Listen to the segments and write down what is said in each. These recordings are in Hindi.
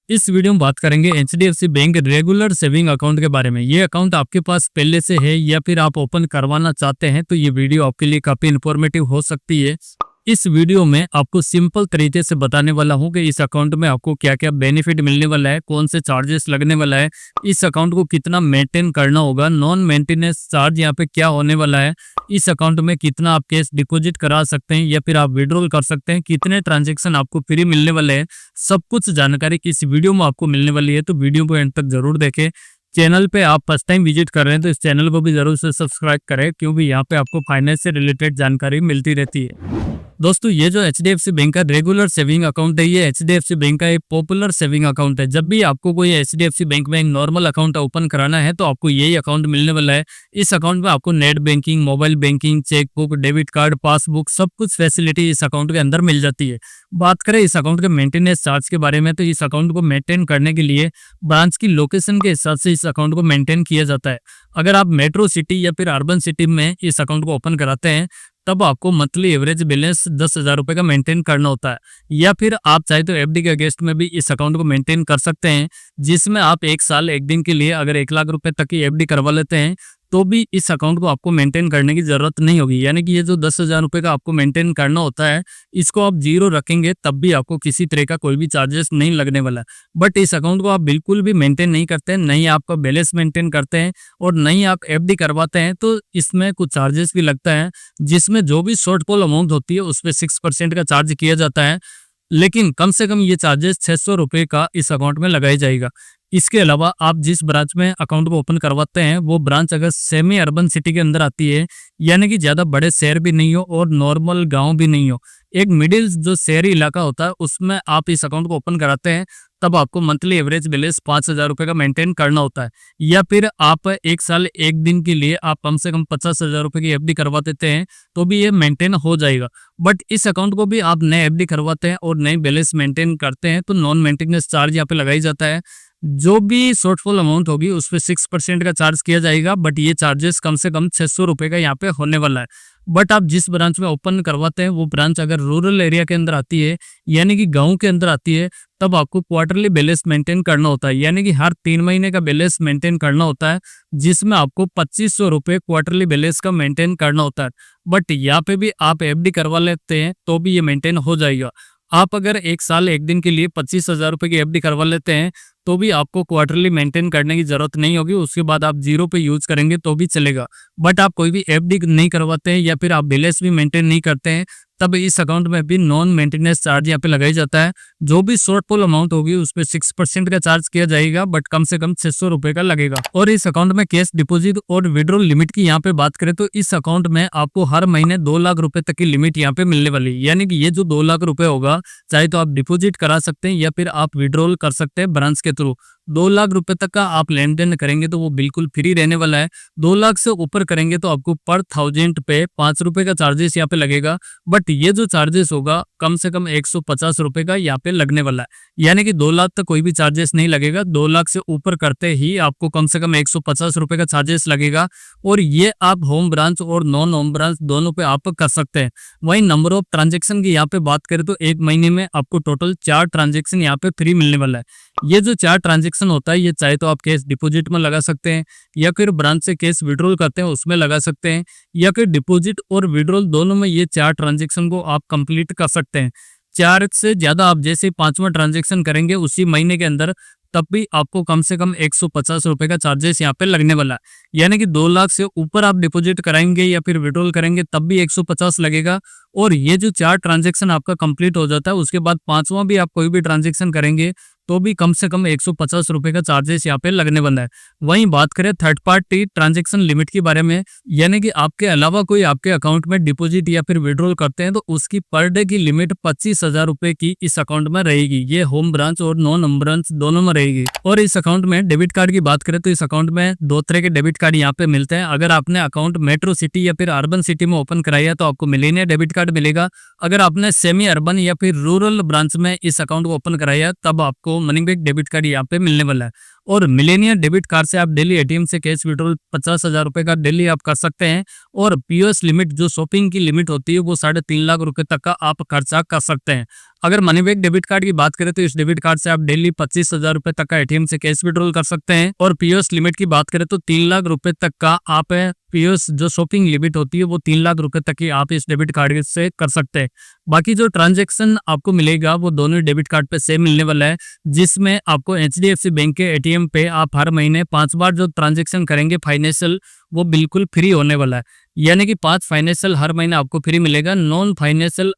इस वीडियो में बात करेंगे HDFC bank regular saving account के बारे में। ये अकाउंट आपके पास पहले से है या फिर आप ओपन करवाना चाहते हैं तो ये वीडियो आपके लिए काफी इंफॉर्मेटिव हो सकती है। इस वीडियो में आपको सिंपल तरीके से बताने वाला हूं कि इस अकाउंट में आपको क्या क्या बेनिफिट मिलने वाला है, कौन से चार्जेस लगने वाला है, इस अकाउंट को कितना मेंटेन करना होगा, नॉन मेंटेनेंस चार्ज यहाँ पे क्या होने वाला है, इस अकाउंट में कितना आप कैश डिपॉजिट करा सकते हैं या फिर आप विड्रॉल कर सकते हैं, कितने ट्रांजेक्शन आपको फ्री मिलने वाले हैं, सब कुछ जानकारी इस वीडियो में आपको मिलने वाली है। तो वीडियो को एंड तक जरूर देखें। चैनल पे आप फर्स्ट टाइम विजिट कर रहे हैं तो इस चैनल को भी जरूर से सब्सक्राइब करें, क्योंकि यहाँ पे आपको फाइनेंस से रिलेटेड जानकारी मिलती रहती है। दोस्तों, ये जो एचडीएफसी बैंक का रेगुलर सेविंग अकाउंट है, ये एचडीएफसी बैंक का एक पॉपुलर सेविंग अकाउंट है। जब भी आपको कोई एचडीएफसी बैंक में एक नॉर्मल अकाउंट ओपन कराना है तो आपको यही अकाउंट मिलने वाला है। इस अकाउंट में आपको net banking, mobile banking, chequebook, debit card, passbook, सब कुछ फैसिलिटी इस अकाउंट के अंदर मिल जाती है। बात करें इस अकाउंट के मेंटेनेंस चार्ज के बारे में, तो इस अकाउंट को मेंटेन करने के लिए ब्रांच की लोकेशन के हिसाब से इस अकाउंट को मेंटेन किया जाता है। अगर आप मेट्रो सिटी या फिर अर्बन सिटी में इस अकाउंट को ओपन कराते हैं तब आपको मंथली एवरेज बैलेंस 10,000 रुपए का मेंटेन करना होता है, या फिर आप चाहे तो एफडी के अगेंस्ट में भी इस अकाउंट को मेंटेन कर सकते हैं, जिसमें आप 1 साल 1 दिन के लिए अगर 1 लाख रुपए तक की एफडी करवा लेते हैं तो भी इस अकाउंट को आपको मेंटेन करने की जरूरत नहीं होगी। यानी कि ये जो 10,000 रुपए का आपको मेंटेन करना होता है, इसको आप जीरो रखेंगे तब भी आपको किसी तरह का कोई भी चार्जेस नहीं लगने वाला। बट इस अकाउंट को आप बिल्कुल भी मेंटेन नहीं करते हैं, नहीं आपका बैलेंस मेंटेन करते हैं और नहीं आप एफडी करवाते हैं तो इसमें कुछ चार्जेस भी लगता है, जिसमें जो भी शॉर्टफॉल अमाउंट होती है उस पर 6% का चार्ज किया जाता है। लेकिन कम से कम ये चार्जेस 600 रुपए का इस अकाउंट में लगाया जाएगा। इसके अलावा आप जिस ब्रांच में अकाउंट को ओपन करवाते हैं वो ब्रांच अगर सेमी अर्बन सिटी के अंदर आती है, यानी कि ज्यादा बड़े शहर भी नहीं हो और नॉर्मल गांव भी नहीं हो, एक मिडिल जो शहरी इलाका होता है उसमें आप इस अकाउंट को ओपन कराते हैं तब आपको मंथली एवरेज बैलेंस 5,000 रुपए का मेंटेन करना होता है। या फिर आप 1 साल 1 दिन के लिए आप कम से कम 50,000 रुपए की एफडी करवा देते हैं तो भी ये मेंटेन हो जाएगा। बट इस अकाउंट को भी आप नए एफडी करवाते हैं और नए बैलेंस मेंटेन करते हैं तो नॉन मेंटेनेंस चार्ज यहाँ पे लगाई जाता है। जो भी शॉर्टफॉल अमाउंट होगी उस पर 6% का चार्ज किया जाएगा। बट ये चार्जेस कम से कम 600 रुपए का यहाँ पे होने वाला है। बट आप जिस ब्रांच में ओपन करवाते हैं वो ब्रांच अगर रूरल एरिया के अंदर आती है, यानी कि गांव के अंदर आती है, तब आपको क्वार्टरली बैलेंस मेंटेन करना होता है, यानी कि हर 3 महीने का बैलेंस मेंटेन करना होता है, जिसमें आपको 2500 रुपए क्वार्टरली बैलेंस का मेंटेन करना होता है। बट यहाँ पे भी आप एफडी करवा लेते हैं तो भी ये मेंटेन हो जाएगा। आप अगर 1 साल 1 दिन के लिए 25,000 रुपए की एफडी करवा लेते हैं तो भी आपको क्वार्टरली मेंटेन करने की जरूरत नहीं होगी, उसके बाद आप जीरो पे यूज करेंगे तो भी चलेगा। बट आप कोई भी एफडी नहीं करवाते हैं या फिर आप बैलेंस भी मेंटेन नहीं करते हैं तब इस अकाउंट में भी नॉन मेंटेनेंस चार्ज यहाँ पे लगाया जाता है। जो भी शॉर्टफॉल अमाउंट होगी उस पर 6% का चार्ज किया जाएगा, बट कम से कम 600 रुपए का लगेगा। और इस अकाउंट में कैश डिपॉजिट और विड्रॉल लिमिट की यहाँ पे बात करें तो इस अकाउंट में आपको हर महीने 2 लाख रुपए तक की लिमिट यहाँ पे मिलने वाली है। यानी कि ये जो 2 लाख रुपए होगा, चाहे तो आप डिपॉजिट करा सकते हैं या फिर आप विड्रॉल कर सकते हैं ब्रांच के थ्रू। 2 लाख रुपए तक का आप लेन देन करेंगे तो वो बिल्कुल फ्री रहने वाला है। 2 लाख से ऊपर करेंगे तो आपको पर 1000 पे 5 रुपए का चार्जेस यहाँ पे लगेगा। बट ये जो चार्जेस होगा कम से कम 150 रुपए का यहाँ पे लगने वाला है। यानी कि 2 लाख तक कोई भी चार्जेस नहीं लगेगा, 2 लाख से ऊपर करते ही आपको कम से कम 150 रुपए का चार्जेस लगेगा। और ये आप होम ब्रांच और नॉन होम ब्रांच दोनों पे आप कर सकते हैं। वहीं नंबर ऑफ ट्रांजेक्शन की यहाँ पे बात करें तो 1 महीने में आपको टोटल 4 ट्रांजेक्शन यहाँ पे फ्री मिलने वाला है। ये जो 4 ट्रांजेक्शन होता है ये चाहे तो आप कैश डिपॉजिट में लगा सकते हैं या फिर ब्रांच से कैश विड्रॉल करते हैं उसमें लगा सकते हैं, या फिर डिपॉजिट और विड्रॉल दोनों में ये 4 ट्रांजेक्शन को आप कंप्लीट कर सकते हैं। 4 से ज्यादा आप जैसे 5वां ट्रांजेक्शन करेंगे उसी महीने के अंदर तब भी आपको कम से कम 150 रुपए का चार्जेस यहाँ पे लगने वाला है। यानी कि 2 लाख से ऊपर आप डिपॉजिट कराएंगे या फिर विड्रॉल करेंगे तब भी 150 लगेगा। और ये जो 4 ट्रांजेक्शन आपका कंप्लीट हो जाता है उसके बाद 5वां भी आप कोई भी ट्रांजेक्शन करेंगे तो भी कम से कम 150 रुपए का चार्जेस यहाँ पे लगने वाला है। वहीं बात करें थर्ड पार्टी ट्रांजैक्शन लिमिट के बारे में, यानी कि आपके अलावा कोई आपके अकाउंट में डिपॉजिट या फिर विड्रॉल करते हैं तो उसकी पर डे की लिमिट 25,000 रुपए की इस अकाउंट में रहेगी। ये होम ब्रांच और नॉन होम ब्रांच दोनों में रहेगी। और इस अकाउंट में डेबिट कार्ड की बात करें तो इस अकाउंट में 2 तरह के डेबिट कार्ड यहाँ पे मिलते हैं। अगर आपने अकाउंट मेट्रो सिटी या फिर अर्बन सिटी में ओपन कराया तो आपको मिलेनिया डेबिट कार्ड मिलेगा। अगर आपने सेमी अर्बन या फिर रूरल ब्रांच में इस अकाउंट को ओपन कराया तब आपको मनी बैक डेबिट कार्ड यहाँ पे मिलने वाला है। और मिलेनियर डेबिट कार्ड से आप डेली एटीएम से कैश विड्रॉल 50,000 रुपए का डेली आप कर सकते हैं। और पीओएस लिमिट जो शॉपिंग की लिमिट होती है वो 3.5 लाख रुपए तक का आप खर्चा कर सकते हैं। अगर मनी बैक डेबिट कार्ड की बात करें तो इस डेबिट कार्ड से आप डेली 25,000 रुपए तक का एटीएम से कैश विड्रॉल कर सकते हैं। और पीओएस लिमिट की बात करें तो 3 लाख रुपए तक का आप पीओएस जो शॉपिंग लिमिट होती है वो 3 लाख रुपए तक की आप इस डेबिट कार्ड से कर सकते हैं। बाकी जो ट्रांजैक्शन आपको मिलेगा वो दोनों डेबिट कार्ड पे सेम मिलने वाला है, जिसमें आपको एचडीएफसी बैंक के एटीएम पे आप हर महीने 5 बार जो ट्रांजैक्शन करेंगे फाइनेंशियल वो बिल्कुल फ्री होने वाला है। यानी कि 5 फाइनेंशियल हर महीने आपको फ्री मिलेगा। नॉन फाइनेंशियल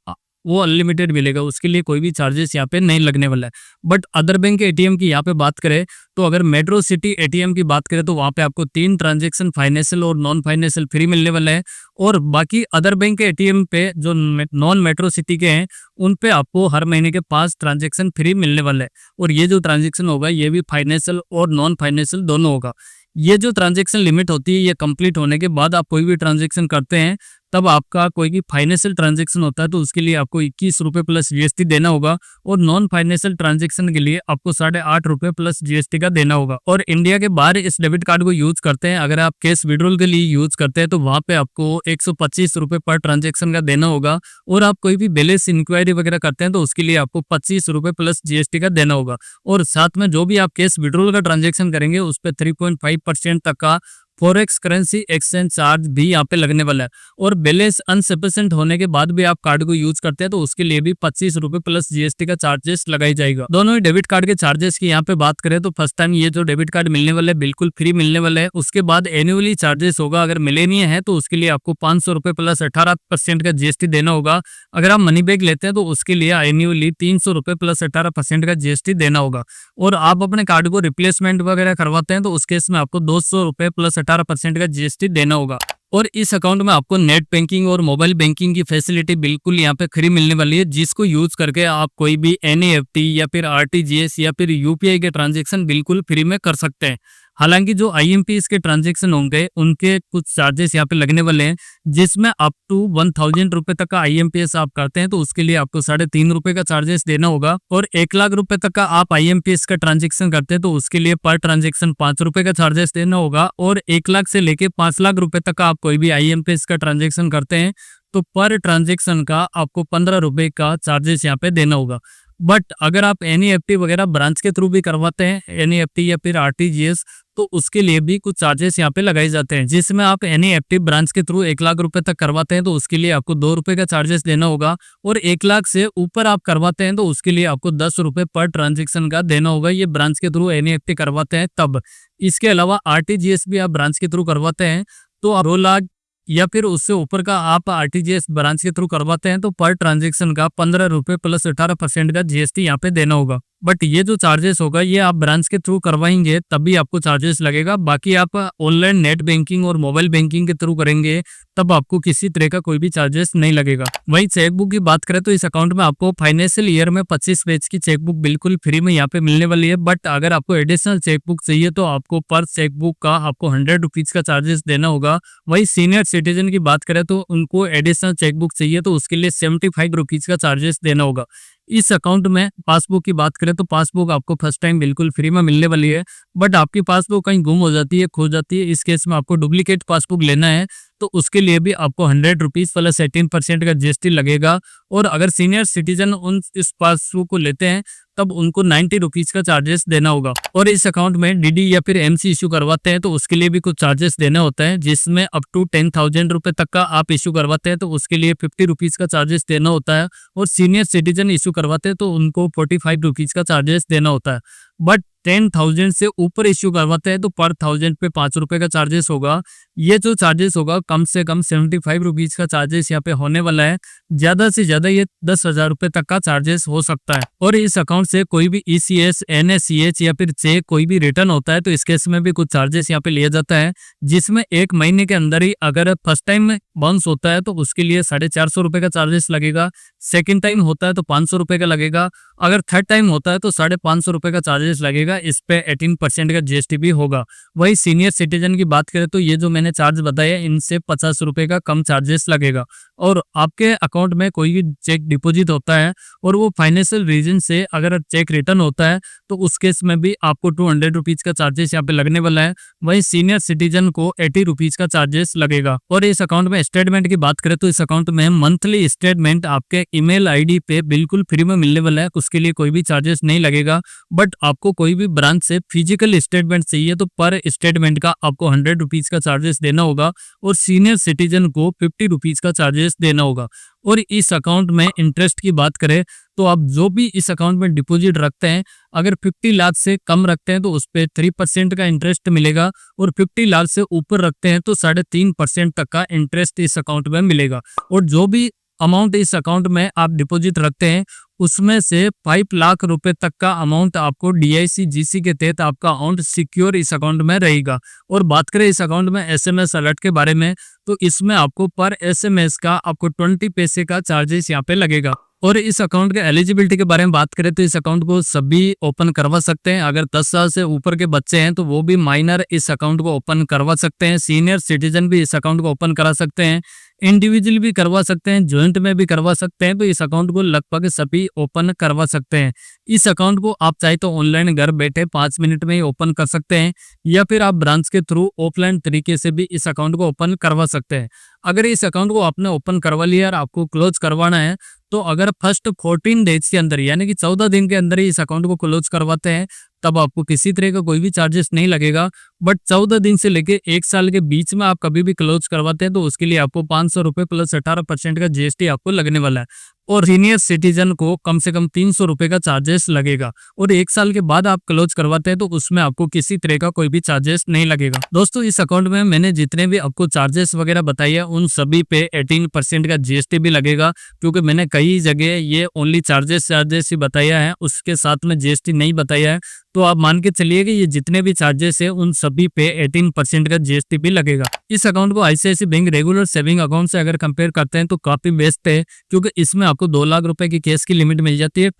वो अनलिमिटेड मिलेगा, उसके लिए कोई भी चार्जेस यहाँ पे नहीं लगने वाला है। बट अदर बैंक के एटीएम की यहाँ पे बात करें तो अगर मेट्रो सिटी एटीएम की बात करें तो वहाँ पे आपको 3 ट्रांजैक्शन फाइनेंशियल और नॉन फाइनेंशियल फ्री मिलने वाला है। और बाकी अदर बैंक के एटीएम पे जो नॉन मेट्रो सिटी के हैं उन पे आपको हर महीने के 5 ट्रांजैक्शन फ्री मिलने वाला है। और ये जो ट्रांजैक्शन होगा ये भी फाइनेंशियल और नॉन फाइनेंशियल दोनों होगा। ये जो ट्रांजैक्शन लिमिट होती है ये कंप्लीट होने के बाद आप कोई भी ट्रांजैक्शन करते हैं तब आपका कोई भी फाइनेंशियल ट्रांजैक्शन होता है तो उसके लिए आपको 21 रुपये प्लस जीएसटी देना होगा। और नॉन फाइनेंशियल ट्रांजैक्शन के लिए आपको 8.5 रुपये प्लस जीएसटी का देना होगा। और इंडिया के बाहर इस डेबिट कार्ड को यूज करते हैं, अगर आप कैश विड्रॉल के लिए यूज करते हैं तो वहाँ पे आपको 125 रुपये पर ट्रांजेक्शन का देना होगा। और आप कोई भी बैलेंस इंक्वायरी वगैरह करते हैं तो उसके लिए आपको 25 रुपये प्लस जीएसटी का देना होगा। और साथ में जो भी आप कैश विड्रॉल का ट्रांजेक्शन करेंगे उस पर 3.5% तक का फॉरेक्स करेंसी एक्सचेंज चार्ज भी यहाँ पे लगने वाला है। और बैलेंस अनसफिशिएंट होने के बाद भी आप कार्ड को यूज करते हैं तो उसके लिए भी 25 रुपये प्लस जीएसटी का चार्जेस लगाई जाएगा। दोनों ही डेबिट कार्ड के चार्जेस की यहाँ पे बात करें तो फर्स्ट टाइम ये जो डेबिट कार्ड मिलने वाला है बिल्कुल फ्री मिलने वाला है। उसके बाद एनुअली चार्जेस होगा, अगर मिलेनियर है तो उसके लिए आपको 500 रुपये प्लस 18% का जीएसटी देना होगा। अगर आप मनी बैग लेते हैं तो उसके लिए एनुअली 300 रुपये प्लस 18% का जीएसटी देना होगा। और आप अपने कार्ड को रिप्लेसमेंट वगैरह करवाते हैं तो उस केस में आपको 200 रुपये प्लस 18% का जीएसटी देना होगा। और इस अकाउंट में आपको नेट बैंकिंग और मोबाइल बैंकिंग की फैसिलिटी बिल्कुल यहाँ पे फ्री मिलने वाली है, जिसको यूज करके आप कोई भी एनईएफटी या फिर आरटीजीएस या फिर यूपीआई के ट्रांजैक्शन बिल्कुल फ्री में कर सकते हैं। हालांकि जो आईएमपीएस के ट्रांजैक्शन होंगे उनके कुछ चार्जेस यहाँ पे लगने वाले हैं, जिसमें अप टू 1000 रुपए तक का आईएमपीएस आप करते हैं तो उसके लिए आपको 3.5 रुपए का चार्जेस देना होगा। और 1 लाख रुपए तक का आप आईएमपीएस का ट्रांजैक्शन करते हैं तो उसके लिए पर ट्रांजैक्शन 5 रुपए का चार्जेस देना होगा। और 1 लाख से लेके 5 लाख रुपए तक का आप कोई भी आईएमपीएस का ट्रांजैक्शन करते हैं तो पर ट्रांजैक्शन का आपको 15 रुपए का चार्जेस यहाँ पे देना होगा। बट अगर आप एनईएफटी वगैरह ब्रांच के थ्रू भी करवाते हैं, एनईएफटी या फिर आरटीजीएस, तो उसके लिए भी कुछ चार्जेस यहाँ पे लगाए जाते हैं। जिसमें आप एनईएफटी ब्रांच के थ्रू 1 लाख रुपए तक करवाते हैं तो उसके लिए आपको 2 रुपए का चार्जेस देना होगा। और 1 लाख से ऊपर आप करवाते हैं तो उसके लिए आपको 10 रुपए पर ट्रांजेक्शन का देना होगा। ये ब्रांच के थ्रू एनईएफटी करवाते हैं तब। इसके अलावा आरटीजीएस भी आप ब्रांच के थ्रू करवाते हैं तो आप 2 लाख या फिर उससे ऊपर का आप आरटीजीएस ब्रांच के थ्रू करवाते हैं तो पर ट्रांजैक्शन का 15 रुपये प्लस 18% का जीएसटी यहाँ पे देना होगा। बट ये जो चार्जेस होगा ये आप ब्रांच के थ्रू करवाएंगे तभी आपको चार्जेस लगेगा। बाकी आप ऑनलाइन नेट बैंकिंग और मोबाइल बैंकिंग के थ्रू करेंगे तब आपको किसी तरह का कोई भी चार्जेस नहीं लगेगा। वहीं चेकबुक की बात करें तो इस अकाउंट में आपको फाइनेंशियल ईयर में 25 पेज की चेकबुक बिल्कुल फ्री में यहाँ पे मिलने वाली है। बट अगर आपको एडिशनल चेकबुक चाहिए तो आपको पर चेकबुक का आपको 100 रुपीज का चार्जेस देना होगा। वही सीनियर सिटीजन की बात करें तो उनको एडिशनल चेकबुक चाहिए तो उसके लिए 75 रुपीज का चार्जेस देना होगा। इस अकाउंट में पासबुक की बात करें तो पासबुक आपको फर्स्ट टाइम बिल्कुल फ्री में मिलने वाली है। बट आपकी पासबुक कहीं गुम हो जाती है, खो जाती है, इस केस में आपको डुप्लीकेट पासबुक लेना है तो उसके लिए भी आपको 100 रुपीज प्लस 18% का जीएसटी लगेगा। और अगर सीनियर सिटीजन इस पासबुक को लेते हैं तब उनको 90 रुपीज का चार्जेस देना होगा। और इस अकाउंट में डीडी या फिर एमसी इशू करवाते हैं तो उसके लिए भी कुछ चार्जेस देना होता है, जिसमें अप टू 10,000 रुपए तक का आप इशू करवाते हैं तो उसके लिए 50 रुपीज का चार्जेस देना होता है। और सीनियर सिटीजन इशू करवाते हैं तो उनको 45 रुपीज का चार्जेस देना होता है। बट 10,000 से ऊपर इश्यू करवाते हैं तो पर 1000 पे 5 रुपए का चार्जेस होगा। ये जो चार्जेस होगा कम से कम 75 रुपीज का चार्जेस यहाँ पे होने वाला है। ज्यादा से ज्यादा ये 10,000 रुपए तक का चार्जेस हो सकता है। और इस अकाउंट से कोई भी ईसीएस, एनएससीएच या फिर चेक कोई भी रिटर्न होता है तो इस केस में भी कुछ चार्जेस यहाँ पे लिया जाता है, जिसमें 1 महीने के अंदर ही अगर फर्स्ट टाइम में बाउंस होता है तो उसके लिए 450 रुपए का चार्जेस लगेगा। सेकेंड टाइम होता है तो 500 रुपए का लगेगा। अगर थर्ड टाइम होता है तो 550 रुपए का चार्जेस लगेगा। इस पे 18% का जीएसटी भी होगा। वही सीनियर सिटीजन की बात करें तो ये जो मैंने चार्ज बताया इनसे 50 रुपए का कम चार्जेस लगेगा। और आपके अकाउंट में कोई भी चेक डिपॉजिट होता है और वो फाइनेंशियल रीजन से अगर चेक रिटर्न होता है तो उस केस में भी आपको 200 रुपीज का चार्जेस यहाँ पे लगने वाला है। वही सीनियर सिटीजन को 80 रुपीज का चार्जेस लगेगा। और इस अकाउंट में स्टेटमेंट की बात करें तो इस अकाउंट में मंथली स्टेटमेंट आपके ईमेल आईडी पे बिल्कुल फ्री में मिलने वाला है, उसके लिए कोई भी चार्जेस नहीं लगेगा। बट आपको कोई भी ब्रांच से फिजिकल स्टेटमेंट चाहिए तो पर स्टेटमेंट का आपको 100 रुपीज का चार्जेस देना होगा और सीनियर सिटीजन को 50 रुपीज का चार्जेस देना होगा। और इस अकाउंट में इंटरेस्ट की बात करें तो आप जो भी इस अकाउंट में डिपॉजिट रखते हैं अगर 50 लाख से कम रखते हैं तो उस पर 3% का इंटरेस्ट मिलेगा और 50 लाख से ऊपर रखते हैं तो 3.5% तक का इंटरेस्ट इस अकाउंट में मिलेगा। और जो भी अमाउंट इस अकाउंट में आप डिपॉजिट रखते हैं उसमें से 5 लाख रुपए तक का अमाउंट आपको DIC GC के तहत आपका अकाउंट सिक्योर इस अकाउंट में रहेगा। और बात करें इस अकाउंट में SMS अलर्ट के बारे में तो इसमें आपको पर SMS का आपको 20 पैसे का चार्जेस यहाँ पे लगेगा। और इस अकाउंट के एलिजिबिलिटी के बारे में बात करें तो इस अकाउंट को सभी ओपन करवा सकते हैं। अगर 10 साल से ऊपर के बच्चे हैं तो वो भी माइनर इस अकाउंट को ओपन करवा सकते हैं। सीनियर सिटीजन भी इस अकाउंट को ओपन करा सकते हैं, इंडिविजुअल भी करवा सकते हैं, जॉइंट में भी करवा सकते हैं। तो इस अकाउंट को लगभग सभी ओपन करवा सकते हैं। इस अकाउंट को आप चाहे तो ऑनलाइन घर बैठे 5 मिनट में ही ओपन कर सकते हैं या फिर आप ब्रांच के थ्रू ऑफलाइन तरीके से भी इस अकाउंट को ओपन करवा सकते हैं। अगर इस अकाउंट को आपने ओपन करवा लिया और आपको क्लोज करवाना है तो अगर फर्स्ट 14 डेज के अंदर यानी कि 14 दिन के अंदर ही इस अकाउंट को क्लोज करवाते हैं तब आपको किसी तरह का कोई भी चार्जेस नहीं लगेगा। बट 14 दिन से लेके 1 साल के बीच में आप कभी भी क्लोज करवाते हैं तो उसके लिए आपको 500 रुपए प्लस 18% का GST आपको लगने वाला है। और सीनियर सिटीजन को कम से कम 300 रुपए का चार्जेस लगेगा। और 1 साल के बाद आप क्लोज करवाते हैं तो उसमें आपको किसी तरह का कोई भी चार्जेस नहीं लगेगा। दोस्तों इस अकाउंट में मैंने जितने भी आपको चार्जेस वगैरह बताई है उन सभी पे 18% का GST भी लगेगा, क्योंकि मैंने कई जगह ये ओनली चार्जेस ही बताया है, उसके साथ में GST नहीं बताया है। तो आप मान के चलिए कि ये जितने भी चार्जेस है उन सभी पे 18% का GST भी लगेगा। इस अकाउंट को ICICI bank regular saving account से अगर कंपेयर करते हैं तो काफी बेस्ट है, क्योंकि इसमें आपको 2 लाख रुपए की कैश की लिमिट मिल जाती है,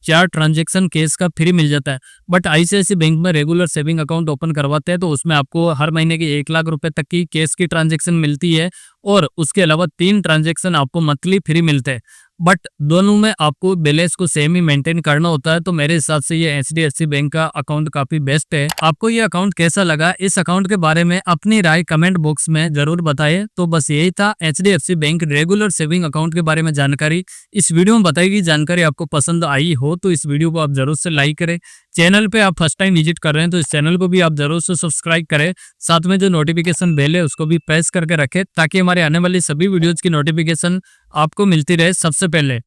4 ट्रांजेक्शन कैश का फ्री मिल जाता है। बट ICICI बैंक में रेगुलर सेविंग अकाउंट ओपन करवाते हैं तो उसमें आपको हर महीने की 1 लाख रुपए तक की कैश की ट्रांजेक्शन मिलती है और उसके अलावा 3 ट्रांजेक्शन आपको मंथली फ्री मिलते हैं। बट दोनों में आपको बैलेंस को सेम ही मेंटेन करना होता है। तो मेरे हिसाब से ये HDFC बैंक का अकाउंट काफी बेस्ट है। आपको ये अकाउंट कैसा लगा, इस अकाउंट के बारे में अपनी राय कमेंट बॉक्स में जरूर बताइए। तो बस यही था HDFC bank regular saving account के बारे में जानकारी। इस वीडियो में बताई गई जानकारी आपको पसंद आई हो तो इस वीडियो को आप जरूर से लाइक करें। चैनल पे आप फर्स्ट टाइम विजिट कर रहे हैं तो इस चैनल को भी आप जरूर से सब्सक्राइब करें। साथ में जो नोटिफिकेशन बेल है उसको भी प्रेस करके रखें ताकि हमारे आने वाली सभी वीडियोज की नोटिफिकेशन आपको मिलती रहे सबसे पहले।